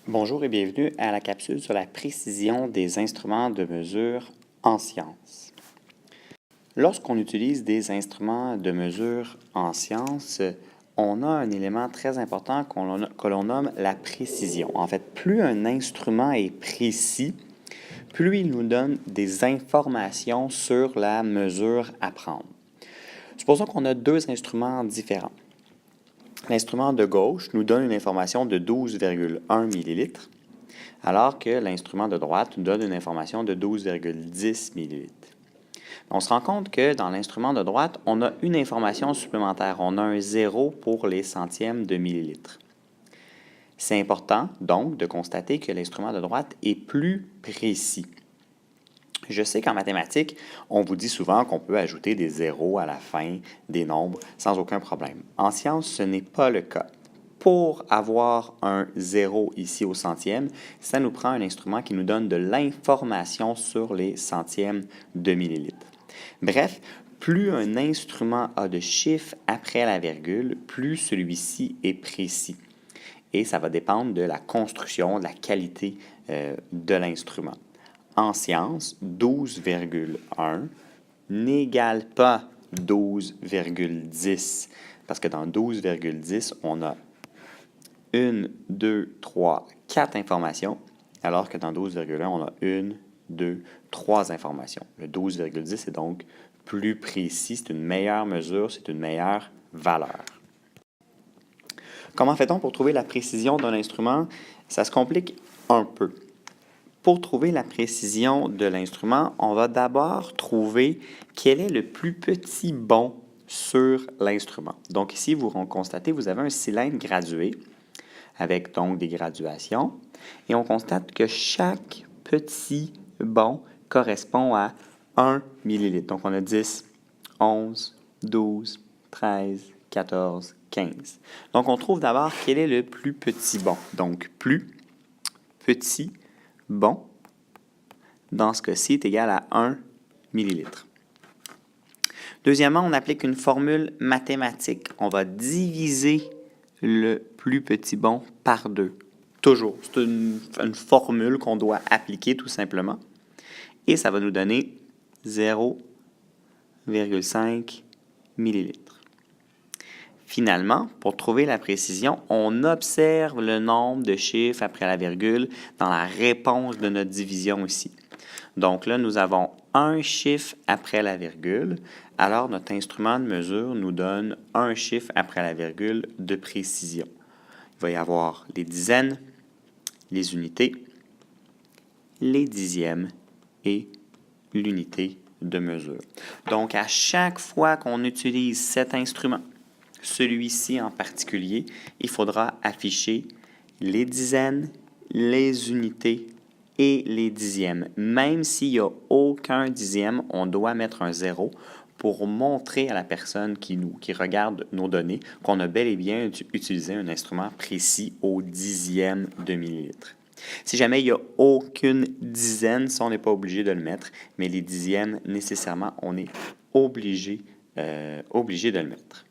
Bonjour et bienvenue à la capsule sur la précision des instruments de mesure en sciences. Lorsqu'on utilise des instruments de mesure en sciences, on a un élément très important que l'on nomme la précision. En fait, plus un instrument est précis, plus il nous donne des informations sur la mesure à prendre. Supposons qu'on a deux instruments différents. L'instrument de gauche nous donne une information de 12,1 ml, alors que l'instrument de droite nous donne une information de 12,10 ml. On se rend compte que dans l'instrument de droite, on a une information supplémentaire. On a un 0 pour les centièmes de millilitre. C'est important, donc, de constater que l'instrument de droite est plus précis. Je sais qu'en mathématiques, on vous dit souvent qu'on peut ajouter des zéros à la fin des nombres sans aucun problème. En sciences, ce n'est pas le cas. Pour avoir un 0 ici au centième, ça nous prend un instrument qui nous donne de l'information sur les centièmes de millilitre. Bref, plus un instrument a de chiffres après la virgule, plus celui-ci est précis. Et ça va dépendre de la construction, de la qualité de l'instrument. En sciences, 12,1 n'égale pas 12,10 parce que dans 12,10, on a 1, 2, 3, 4 informations, alors que dans 12,1, on a 1, 2, 3 informations. Le 12,10 est donc plus précis, c'est une meilleure mesure, c'est une meilleure valeur. Comment fait-on pour trouver la précision d'un instrument? Ça se complique un peu. Pour trouver la précision de l'instrument, on va d'abord trouver quel est le plus petit bond sur l'instrument. Donc ici, vous constatez, vous avez un cylindre gradué avec donc des graduations et on constate que chaque petit bond correspond à 1 ml. Donc on a 10, 11, 12, 13, 14, 15. Donc on trouve d'abord quel est le plus petit bond. Donc plus petit bond, dans ce cas-ci, est égal à 1 ml. Deuxièmement, on applique une formule mathématique. On va diviser le plus petit bond par 2. Toujours. C'est une formule qu'on doit appliquer tout simplement. Et ça va nous donner 0,5 ml. Finalement, pour trouver la précision, on observe le nombre de chiffres après la virgule dans la réponse de notre division ici. Donc là, nous avons un chiffre après la virgule, alors notre instrument de mesure nous donne un chiffre après la virgule de précision. Il va y avoir les dizaines, les unités, les dixièmes et l'unité de mesure. Donc, à chaque fois qu'on utilise cet instrument, celui-ci en particulier, il faudra afficher les dizaines, les unités et les dixièmes. Même s'il n'y a aucun dixième, on doit mettre un 0 pour montrer à la personne qui regarde nos données qu'on a bel et bien utilisé un instrument précis au dixième de millilitre. Si jamais il n'y a aucune dizaine, ça, on n'est pas obligé de le mettre, mais les dixièmes, nécessairement, on est obligé de le mettre.